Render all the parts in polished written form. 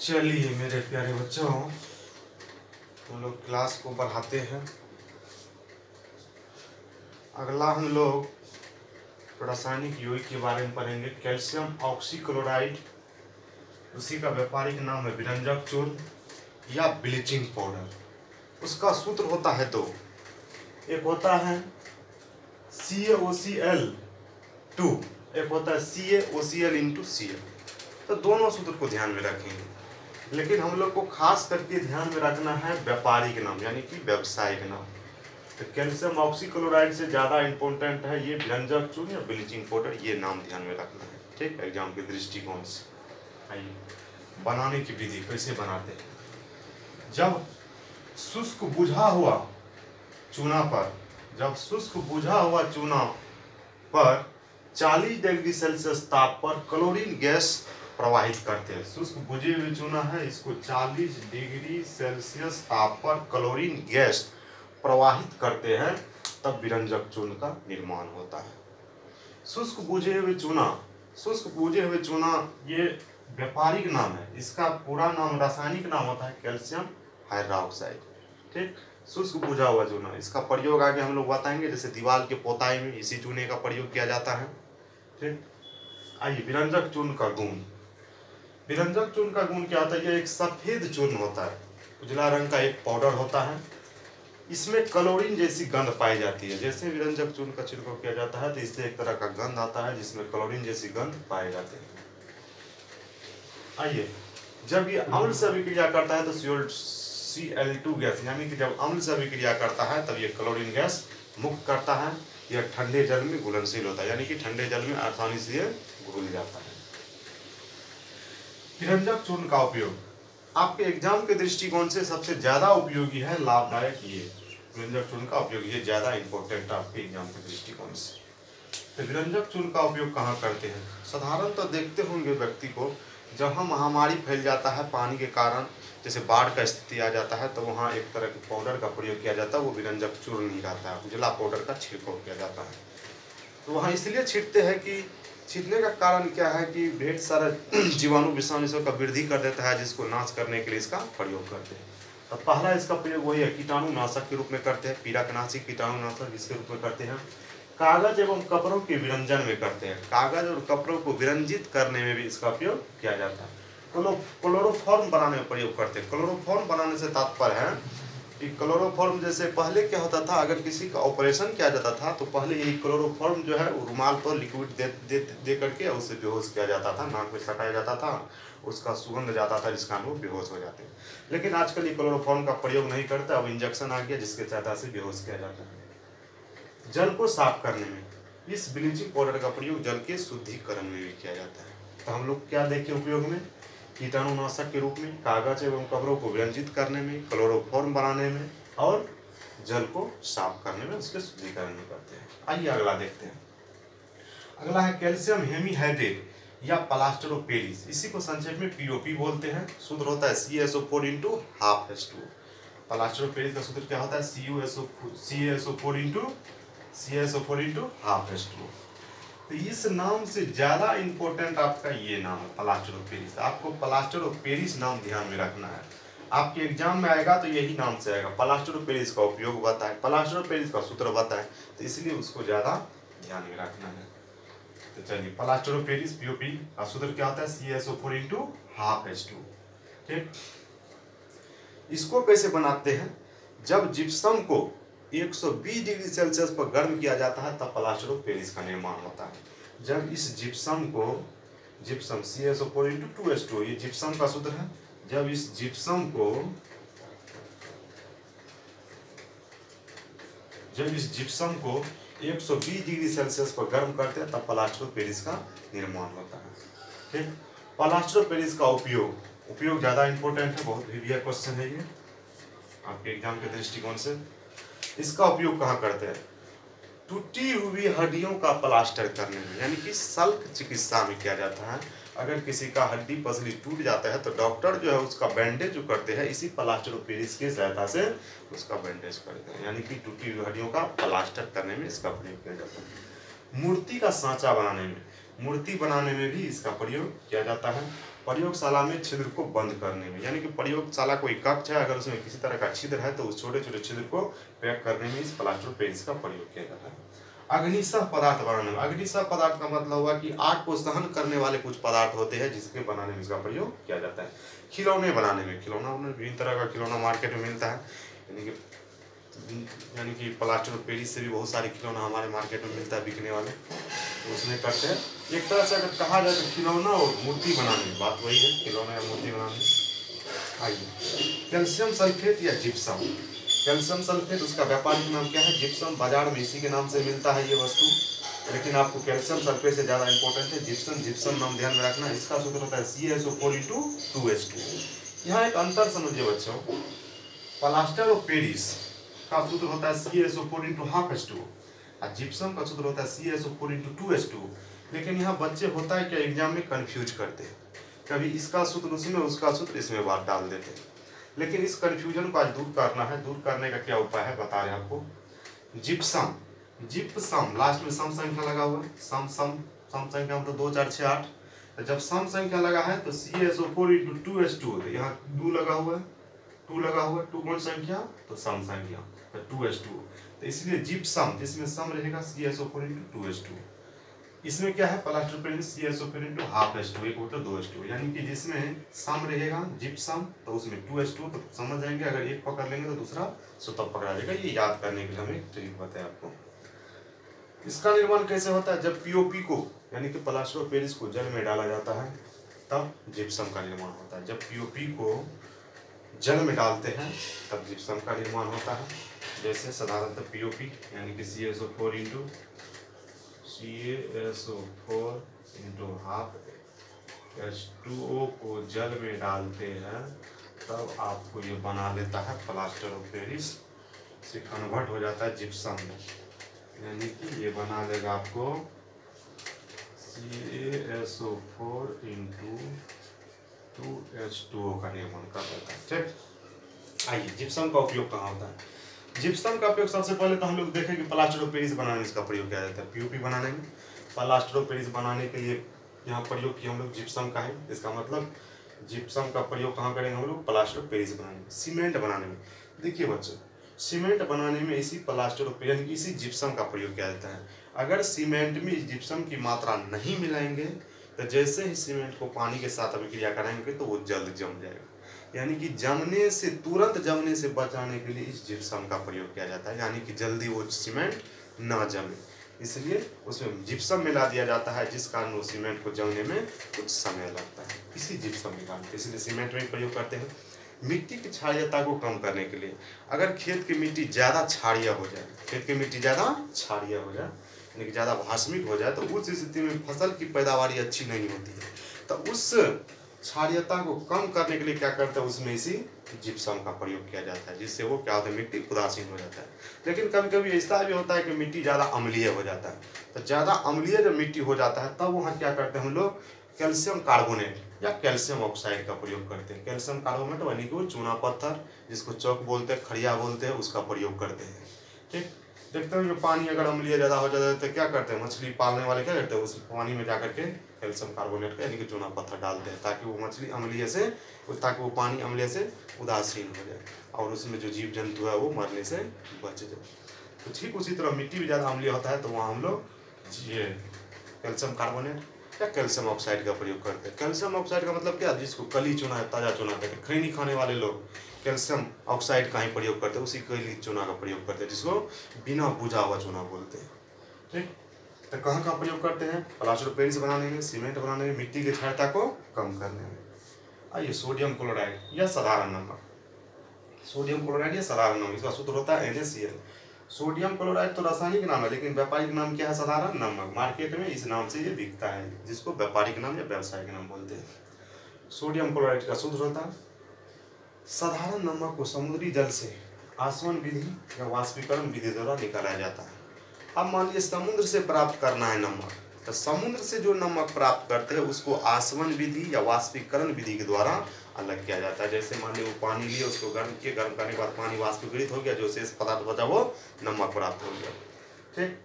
चलिए मेरे प्यारे बच्चों, हम लोग क्लास को बढ़ाते हैं। अगला हम लोग रासायनिक यौगिक के बारे में पढ़ेंगे। कैल्शियम ऑक्सीक्लोराइड, उसी का व्यापारिक नाम है विरंजक चूर्ण या ब्लीचिंग पाउडर। उसका सूत्र होता है दो, एक होता है CaOCl2, एक होता है CaOCl/Cl। तो दोनों सूत्र को ध्यान में रखेंगे, लेकिन हम लोग को खास करके ध्यान में रखना है व्यापारिक नाम यानी कि व्यावसायिक नाम। तो कैल्शियम ऑक्सीक्लोराइड से ज़्यादा इंपॉर्टेंट है ये विरंजक चूर्ण या ब्लीचिंग पाउडर, ये नाम ध्यान में रखना है, ठीक, एग्जाम के दृष्टिकोण से। आइए बनाने की विधि कैसे बनाते हैं। जब शुष्क बुझा हुआ चूना पर, जब शुष्क बुझा हुआ चूना पर 40 डिग्री सेल्सियस ताप पर क्लोरीन गैस प्रवाहित करते हैं। शुष्क बुझे हुए चूना है, इसको 40 डिग्री सेल्सियस ताप पर क्लोरीन गैस प्रवाहित करते हैं, तब विरंजक चूर्ण का निर्माण होता है। शुष्क बुझे हुए चूना ये व्यापारिक नाम है, इसका पूरा नाम रासायनिक नाम होता है कैल्शियम हाइड्रोक्साइड, ठीक। शुष्क बुझा हुआ चूना, इसका प्रयोग आगे हम लोग बताएंगे, जैसे दीवार के पोताई में इसी चूने का प्रयोग किया जाता है, ठीक। आइए विरंजक चूर्ण का गुण। विरंजक चूर्ण का गुण क्या होता है? ये एक सफेद चूर्ण होता है, उजला रंग का एक पाउडर होता है। इसमें क्लोरीन जैसी गंध पाई जाती है। जैसे विरंजक चूर्ण का छिड़काव किया जाता है तो इससे एक तरह का गंध आता है जिसमें क्लोरीन जैसी गंध पाए जाते हैं। आइए, जब ये अम्ल से अभिक्रिया करता है तो Cl2 गैस, यानी कि जब अम्ल से अभिक्रिया करता है तब ये क्लोरीन गैस मुक्त करता है। यह ठंडे जल में घुलनशील होता है, यानी कि ठंडे जल में आसानी से घुल जाता है। विरंजक चूर्ण का उपयोग आपके एग्जाम के दृष्टिकोण से सबसे ज्यादा उपयोगी है, लाभदायक। ये विरंजक चूर्ण का उपयोग ये ज्यादा इंपॉर्टेंट है आपके एग्जाम के दृष्टिकोण से। तो विरंजक चूर्ण का उपयोग कहाँ करते हैं? साधारणतः तो देखते होंगे व्यक्ति को, जहाँ महामारी फैल जाता है पानी के कारण, जैसे बाढ़ का स्थिति आ जाता है, तो वहाँ एक तरह के पाउडर का प्रयोग किया जाता है, वो विरंजक चूर्ण ही रहता है, उजला पाउडर का छिड़काव किया जाता है। तो वहाँ इसलिए छींटते हैं कि छींटने का कारण क्या है कि ढेर सारा जीवाणु विषाणु का वृद्धि कर देता है, जिसको नाश करने के लिए इसका प्रयोग करते हैं। तो पहला इसका प्रयोग वही है, कीटाणुनाशक के रूप में करते हैं, पीड़कनाशी कीटाणुनाशक इसके रूप में करते हैं। कागज एवं कपड़ों के विरंजन में करते हैं, कागज और कपड़ों को विरंजित करने में भी इसका उपयोग किया जाता है। क्लोरोफॉर्म बनाने में प्रयोग करते हैं। क्लोरोफॉर्म बनाने से तात्पर्य है कि क्लोरोफॉर्म, जैसे पहले क्या होता था, अगर किसी का ऑपरेशन किया जाता था तो पहले यही क्लोरोफॉर्म जो है वो रुमाल पर लिक्विड दे करके उससे बेहोश किया जाता था, नाक में सटाया जाता था, उसका सुगंध जाता था जिस कारण वो बेहोश हो जाते हैं। लेकिन आजकल ये क्लोरोफॉर्म का प्रयोग नहीं करते, अब इंजेक्शन आ गया जिसके सहायता से बेहोश किया जाता है। जल को साफ करने में इस ब्लीचिंग पाउडर का प्रयोग जल के शुद्धिकरण में भी किया जाता है। तो हम लोग क्या देखें उपयोग में? कीटाणुनाशक के रूप में, कागज एवं कपड़ों को विरंजित करने में, क्लोरोफॉर्म बनाने में और जल को साफ करने में, उसके शुद्धिकरण में करते हैं। आइए अगला देखते हैं। अगला है कैल्शियम हेमीहाइड्रेट या प्लास्टर ऑफ पेरिस, इसी को संक्षेप में POP बोलते हैं। सूत्र होता है CaSO4/12H2। प्लास्टर ऑफ पेरिस का सूत्र क्या होता है? CaSO4/12H2। तो इस नाम से ज्यादा इंपॉर्टेंट आपका ये नाम है प्लास्टर ऑफ पेरिस। आपको प्लास्टर ऑफ पेरिस नाम ध्यान में रखना है, आपके एग्जाम में आएगा तो यही नाम से आएगा। प्लास्टर ऑफ पेरिस का उपयोग बताए, प्लास्टर ऑफ पेरिस का सूत्र बताए, तो इसलिए उसको ज्यादा ध्यान में रखना है। तो चलिए, प्लास्टर ऑफ पेरिस POP का सूत्र क्या होता है? CaSO4/12H2, ठीक। इसको कैसे बनाते हैं? जब जिप्सम को 120 डिग्री सेल्सियस पर गर्म किया जाता है तब प्लास्टर ऑफ पेरिस का निर्माण होता है। जब इस जिप्सम CaSO4/2H2, ये जिप्सम का सूत्र है। जब इस जिप्सम को 120 डिग्री सेल्सियस पर गर्म करते हैं तब प्लास्टर ऑफ पेरिस का निर्माण होता है, ठीक। प्लास्टर ऑफ पेरिस का उपयोग ज्यादा इंपॉर्टेंट है, बहुत वीवीआई क्वेश्चन है ये आपके एग्जाम के दृष्टिकोण से। इसका उपयोग कहाँ करते हैं? टूटी हुई हड्डियों का प्लास्टर करने में, यानी कि शल्य चिकित्सा में किया जाता है। अगर किसी का हड्डी पसली टूट जाता है तो डॉक्टर जो है उसका बैंडेज जो करते हैं, इसी प्लास्टर ऑफ पेरिस की सहायता से उसका बैंडेज करते हैं, यानी कि टूटी हुई हड्डियों का प्लास्टर करने में इसका प्रयोग किया जाता है। मूर्ति का सांचा बनाने में, मूर्ति बनाने में भी इसका प्रयोग किया जाता है। प्रयोगशाला में छिद्र को बंद करने में, यानी कि प्रयोगशाला कोई कक्ष है, अगर उसमें किसी तरह का छिद्र है तो उस छोटे छोटे छिद्र को पैक करने में इस प्लास्टर ऑफ पेरिस का प्रयोग किया जाता है। अग्निशः पदार्थ बनाने में, अग्निशः पदार्थ का मतलब हुआ कि आग को सहन करने वाले कुछ पदार्थ होते हैं जिसके बनाने में इसका प्रयोग किया जाता है। खिलौने बनाने में, खिलौना विभिन्न तरह का खिलौना मार्केट में मिलता है, यानी कि प्लास्टर ऑफ पेरिस से भी बहुत सारे खिलौना हमारे मार्केट में मिलता है बिकने वाले, तो उसमें करते हैं। एक तरह से अगर कहा जाए तो खिलौना और मूर्ति बनाने, बात वही है, खिलौना या मूर्ति बनाने। आइए, कैल्शियम सल्फेट या जिप्सम। कैल्शियम सल्फेट उसका व्यापारिक नाम क्या है? जिप्सम। बाजार में इसी के नाम से मिलता है ये वस्तु, लेकिन आपको कैल्शियम सल्फेट से ज़्यादा इंपॉर्टेंट है जिप्सम। जिप्सम नाम ध्यान में रखना। इसका सूत्र होता है CaSO4 × 2H2। यहाँ एक अंतर समझिए बच्चों, प्लास्टर ऑफ पेरिस का सूत्र होता है CaSO4 × 1/2H2 और जिप्सम का सूत्र होता है CaSO4 × 2H2। लेकिन यहाँ बच्चे होता है क्या, एग्जाम में कंफ्यूज करते हैं, कभी इसका सूत्र उसमें, उसका सूत्र इसमें बात डाल देते हैं। लेकिन इस कंफ्यूजन को आज दूर करना है। दूर करने का क्या उपाय है बता रहे हैं आपको। जिप्सम, जिप्सम लास्ट में सम संख्या लगा हुआ है, सम संख्या मतलब 2 4 6 8। तो जब सम संख्या लगा है तो CaSO4 × 2H2, तो यहाँ 2 लगा हुआ है, 2 लगा हुआ है, 2 कौन संख्या? तो सम संख्या, तो 2H2। तो इसलिए जिप्सम जिसमें सम रहेगा CaSO4 × 2H2। इसमें क्या है? Plaster Paris CaSO4 × 1/2H2, 1/2H2, यानी कि जिसमें सम रहेगा जिप्सम तो उसमें 2H2, तो समझ जाएंगे। अगर एक पकड़ लेंगे तो दूसरा स्वतः पकड़ा जाएगा। ये याद करने के लिए हमें ट्रिक बताया आपको। इसका निर्माण कैसे होता है? जब POP को, यानी कि प्लास्टर ऑफ पेरिस को जल में डाला जाता है तब जिप्सम का निर्माण होता है। जब POP को जल में डालते हैं तब जिप्सम का निर्माण होता है। जैसे साधारणतः POP यानी कि CaSO4 × 1/2H2O को जल में डालते हैं तब आपको ये बना लेता है प्लास्टर ऑफ पेरिस, से कन्वर्ट हो जाता है जिप्सम में, यानी कि ये बना लेगा आपको CaSO4 × 2H2O का निर्माण कर देता है। ठीक, आइए जिप्सम का उपयोग कहाँ होता है? जिप्सम का उपयोग सबसे पहले तो हम लोग देखें कि प्लास्टर ऑफ पेरिस बनाने में इसका प्रयोग किया जाता है। POP बनाने में, प्लास्टर ऑफ पेरिस बनाने के लिए यहाँ प्रयोग किया हम लोग जिप्सम का है। इसका मतलब जिप्सम का प्रयोग कहाँ करेंगे हम लोग? प्लास्टर ऑफ पेरिस बनाने में। सीमेंट बनाने में, देखिए बच्चों, सीमेंट बनाने में इसी प्लास्टर ऑफ पेरिस यानी कि इसी जिप्सम का प्रयोग किया जाता है। अगर सीमेंट में जिप्सम की मात्रा नहीं मिलाएंगे तो जैसे ही सीमेंट को पानी के साथ अभिक्रिया कराएंगे तो वो जल्द जम जाएगा, यानी कि जमने से, तुरंत जमने से बचाने के लिए इस जिप्सम का प्रयोग किया जाता है, यानी कि जल्दी वो सीमेंट ना जमे, इसलिए उसमें जिप्सम मिला दिया जाता है, जिस कारण वो सीमेंट को जमने में कुछ समय लगता है, इसी जिप्सम के कारण। इसलिए सीमेंट में प्रयोग करते हैं। मिट्टी की क्षारीयता को कम करने के लिए, अगर खेत की मिट्टी ज़्यादा क्षारीय हो जाए, खेत की मिट्टी ज़्यादा क्षारीय हो जाए यानी कि ज़्यादा भास्मिक हो जाए, तो उस स्थिति में फसल की पैदावारी अच्छी नहीं होती है। तो उस क्षारीयता को कम करने के लिए क्या करते हैं, उसमें इसी जिप्सम का प्रयोग किया जाता है, जिससे वो क्या होता है, मिट्टी उदासीन हो जाता है। लेकिन कभी कभी ऐसा भी होता है कि मिट्टी ज़्यादा अम्लीय हो जाता है, तो ज़्यादा अम्लीय जब मिट्टी हो जाता है तब वहाँ क्या करते हैं हम लोग, कैल्शियम कार्बोनेट या कैल्शियम ऑक्साइड का प्रयोग करते हैं। कैल्शियम कार्बोनेट यानी कि वो चूना पत्थर, जिसको चौक बोलते हैं, खड़िया बोलते हैं, उसका प्रयोग करते हैं। ठीक, देखते हैं कि पानी अगर अम्लीय ज़्यादा हो जाता है तो क्या करते हैं, मछली पालने वाले क्या करते हैं, उस पानी में जाकर के कैल्शियम कार्बोनेट का यानी कि चूना पत्थर डालते हैं, ताकि वो मछली अम्लीय से, ताकि वो पानी अम्लीय से उदासीन हो जाए और उसमें जो जीव जंतु है वो मरने से बच जाए। तो ठीक उसी तरह मिट्टी भी ज़्यादा अम्लीय होता है तो वहाँ हम लोग ये कैल्शियम कार्बोनेट या कैल्शियम ऑक्साइड का प्रयोग करते हैं। कैल्शियम ऑक्साइड का मतलब क्या, जिसको कली चूना है, ताज़ा चूना कहते हैं। खैनी खाने वाले लोग कैल्शियम ऑक्साइड का ही प्रयोग करते हैं, उसी कली चूना का प्रयोग करते हैं, जिसको बिना बुझा हुआ चूना बोलते हैं। ठीक, तो कहाँ का प्रयोग करते हैं, प्लास्टर ऑफ पेरिस बनाने में, सीमेंट बनाने में, मिट्टी की क्षारीयता को कम करने में। आइए सोडियम क्लोराइड या साधारण नमक, सोडियम क्लोराइड या साधारण नमक, इसका सूत्र होता है NaCl। सोडियम क्लोराइड तो रासायनिक नाम है, लेकिन व्यापारिक नाम क्या है, साधारण नमक। मार्केट में इस नाम से ये बिकता है, जिसको व्यापारिक नाम या व्यावसायिक नाम बोलते हैं। सोडियम क्लोराइड का सूत्र होता है, साधारण नमक को समुद्री जल से आसवन विधि या वाष्पीकरण विधि द्वारा निकाला जाता है। अब मान लीजिए समुद्र से प्राप्त करना है नमक, तो समुद्र से जो नमक प्राप्त करते हैं उसको आसवन विधि या वाष्पीकरण विधि के द्वारा अलग किया जाता है। जैसे मान लीजिए वो पानी लिए, उसको गर्म किए, गर्म करने के बाद पानी वाष्पीकृत हो गया, जो शेष पदार्थ बचा वो नमक प्राप्त हो गया। ठीक,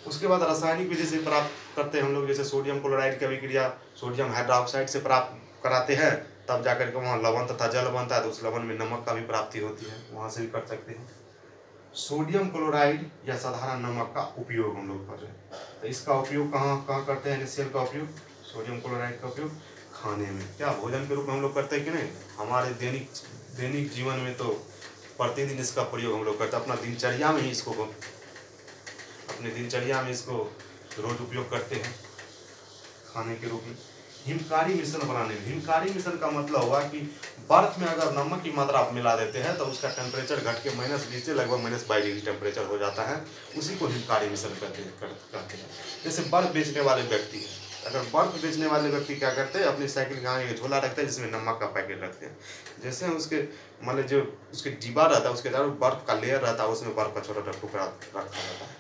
उसके बाद रासायनिक विधि से प्राप्त करते हैं हम लोग, जैसे सोडियम क्लोराइड की अभिक्रिया सोडियम हाइड्रोक्साइड से प्राप्त कराते हैं, तब जाकर के वहाँ लवण तथा जल बनता है, तो उस लवण में नमक का भी प्राप्ति होती है, वहाँ से भी कर सकते हैं। सोडियम क्लोराइड या साधारण नमक का उपयोग हम लोग कर रहे हैं, तो इसका उपयोग कहाँ कहाँ करते हैं? NaCl का उपयोग, सोडियम क्लोराइड का उपयोग खाने में, क्या भोजन के रूप में हम लोग करते हैं कि नहीं? हमारे दैनिक जीवन में तो प्रतिदिन इसका प्रयोग हम लोग करते हैं, अपना दिनचर्या में ही इसको, अपने दिनचर्या में इसको रोज उपयोग करते हैं खाने के रूप में। हिमकारी मिश्रण बनाने में, हिमकारी मिश्रण का मतलब हुआ कि बर्फ में अगर नमक की मात्रा आप मिला देते हैं तो उसका टेम्परेचर घट के -20 से लगभग -22 डिग्री टेम्परेचर हो जाता है, उसी को हिमकारी मिश्रण कहते हैं। जैसे बर्फ बेचने वाले व्यक्ति हैं, अगर बर्फ बेचने वाले व्यक्ति क्या करते हैं, अपनी साइकिल के आगे झोला रखते हैं जिसमें नमक का पैकेट रखते हैं, जैसे उसके मतलब जो उसके डिब्बा रहता है उसके चारों बर्फ का लेयर रहता है, उसमें बर्फ का छोटा टुकड़ा रखा रहता है,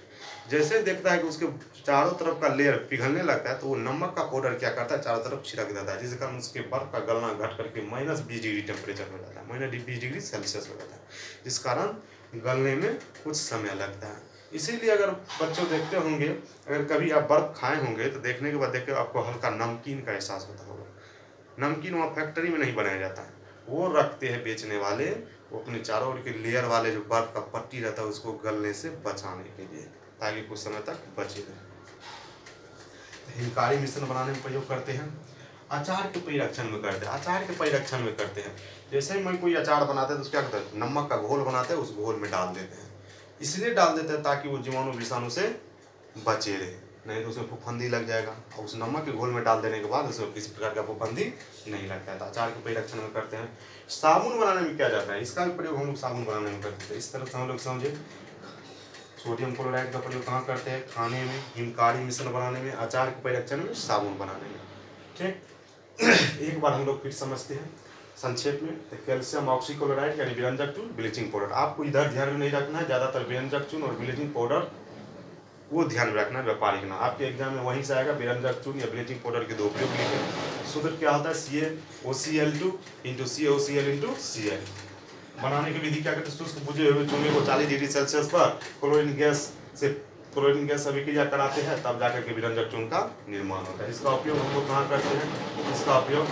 जैसे देखता है कि उसके चारों तरफ का लेयर पिघलने लगता है तो वो नमक का पाउडर क्या करता है, चारों तरफ छिड़क देता है, जिसके कारण उसके बर्फ का गलना घट करके -20 डिग्री टेम्परेचर हो जाता है, -20 डिग्री सेल्सियस हो जाता है, जिस कारण गलने में कुछ समय लगता है। इसीलिए अगर बच्चों देखते होंगे, अगर कभी आप बर्फ खाए होंगे तो देखने के बाद देखते आपको हल्का नमकीन का एहसास होता होगा। नमकीन वहाँ फैक्ट्री में नहीं बनाया जाता है, वो रखते हैं बेचने वाले, वो अपने चारों ओर के लेयर वाले जो बर्फ का पट्टी रहता है उसको गलने से बचाने के लिए, ताकि कुछ समय तक बचे रहे। हिमकारी मिश्रण बनाने में प्रयोग करते हैं। अचार के परिरक्षण में करते हैं, अचार के परिरक्षण में करते हैं, जैसे ही कोई अचार बनाते हैं तो क्या करते हैं, नमक का घोल बनाते हैं, उस घोल में डाल देते हैं, इसलिए डाल देते हैं ताकि वो जीवाणु विषाणु से बचे रहे, नहीं तो उसमें फफूंदी लग जाएगा, और उस नमक के घोल में डाल देने के बाद उसमें किसी प्रकार का फफूंदी नहीं लगता है। तो अचार के परिरक्षण में करते हैं। साबुन बनाने में किया जाता है, इसका भी प्रयोग हम लोग साबुन बनाने में करते हैं। इस तरह से हम लोग समझे सोडियम क्लोराइड का प्रयोग कहाँ करते हैं, खाने में, हिमकारी मिश्रण बनाने में, अचार के परिरक्षण में, साबुन बनाने में। ठीक एक बार हम लोग फिर समझते हैं संक्षेप में। तो कैल्शियम ऑक्सीक्लोराइड यानी विरंजक चून, ब्लीचिंग पाउडर, आपको इधर ध्यान में नहीं रखना है, ज़्यादातर विरंजक चून और ब्लीचिंग पाउडर वो ध्यान में रखना है, व्यापारिक ना, आपके एग्जाम में वहीं से आएगा। विरंजक चून या ब्लीचिंग पाउडर के दो उपयोग लिखे, सूत्र क्या होता है, CaOCl2 × CaOCl × Cl। बनाने की विधि क्या करते हैं, शुष्क बुझे हुए चूने को 40 डिग्री सेल्सियस पर क्लोरीन गैस अभिक्रिया कराते हैं, तब जाकर के विरंजक चून का निर्माण होता है। इसका उपयोग हम लोग कहाँ करते हैं, इसका उपयोग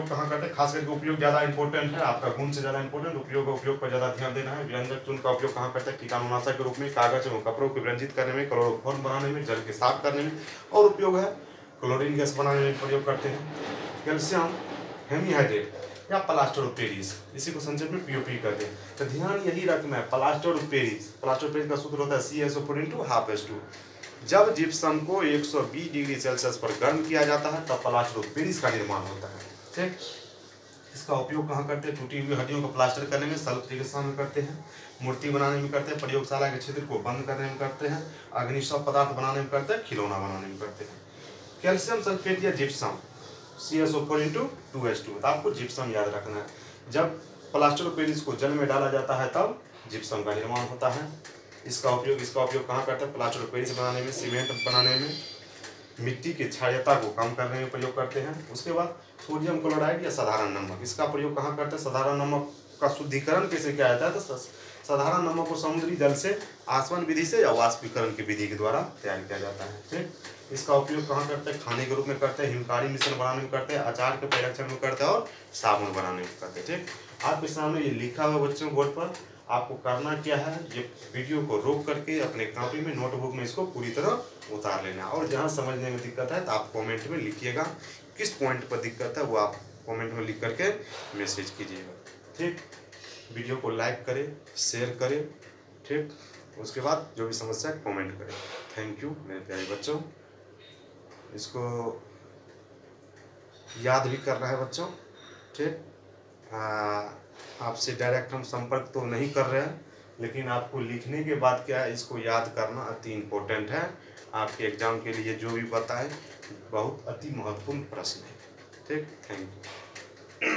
कहाँ करते हैं, खास करके उपयोग ज़्यादा इंपॉर्टेंट है, आपका गुण से ज़्यादा इंपॉर्टेंट उपयोग पर ज़्यादा ध्यान देना है। विरंजक चून का उपयोग कहाँ करते हैं, कीटाणुनाशक के रूप में, कागज एवं कपड़ों को विरंजित करने में, क्लोरोफॉर्म बनाने में, जल के साफ करने में, और उपयोग है क्लोरीन गैस बनाने में प्रयोग करते हैं। कैल्शियम हेमीहाइड्रेट या प्लास्टर ऑफ पेरिस, इसी को संक्षेप में POP कहते हैं। तो ध्यान यही रखना है, प्लास्टर ऑफ पेरिस का सूत्र होता है CaSO4 × 1/2S2। जब जिप्सम को 120 डिग्री सेल्सियस पर गर्म किया जाता है तब प्लास्टर ऑफ पेरिस का निर्माण होता है। ठीक, इसका उपयोग कहाँ करते हैं, टूटी हुई हड्डियों को प्लास्टर करने में, शल्य चिकित्सा में करते हैं, मूर्ति बनाने में करते हैं, प्रयोगशाला के क्षेत्र को बंद करने में करते हैं, अग्निशव पदार्थ बनाने में करते हैं, खिलौना बनाने में करते हैं। कैल्शियम सल्फेट या जिप्सम CaSO4 × 2S2, तो आपको जिप्सम याद रखना है। जब प्लास्टर ऑफ पेरिस को जल में डाला जाता है तब जिप्सम का निर्माण होता है। इसका उपयोग कहाँ करते हैं, प्लास्टर ऑफ पेरिस बनाने में, सीमेंट बनाने में, मिट्टी की क्षारीयता को कम करने में प्रयोग करते हैं। उसके बाद सोडियम क्लोराइड या साधारण नमक, इसका प्रयोग कहाँ करते हैं, साधारण नमक का शुद्धिकरण कैसे किया जाता है, तो साधारण नमक को समुद्री जल से आसवन विधि से या वाष्पीकरण की विधि के द्वारा तैयार किया जाता है। ठीक, इसका उपयोग कहाँ करते हैं, खाने के रूप में करते हैं, हिमकारी मिश्रण बनाने में करते हैं, अचार के परिरक्षण में करते हैं, और साबुन बनाने में करते हैं। ठीक, आपके सामने ये लिखा हुआ बच्चों बोर्ड पर, आपको करना क्या है, ये वीडियो को रोक करके अपने कॉपी में, नोटबुक में इसको पूरी तरह उतार लेना, और जहाँ समझने में दिक्कत है तो आप कमेंट में लिखिएगा, किस पॉइंट पर दिक्कत है वो आप कमेंट में लिख करके मैसेज कीजिएगा। ठीक, वीडियो को लाइक करें, शेयर करें। ठीक, उसके बाद जो भी समस्या है कमेंट करें। थैंक यू मेरे प्यारे बच्चों। इसको याद भी करना है बच्चों। ठीक, आपसे डायरेक्ट हम संपर्क तो नहीं कर रहे हैं, लेकिन आपको लिखने के बाद क्या है, इसको याद करना अति इम्पोर्टेंट है। आपके एग्जाम के लिए जो भी बताए बहुत अति महत्वपूर्ण प्रश्न है। ठीक, थैंक यू।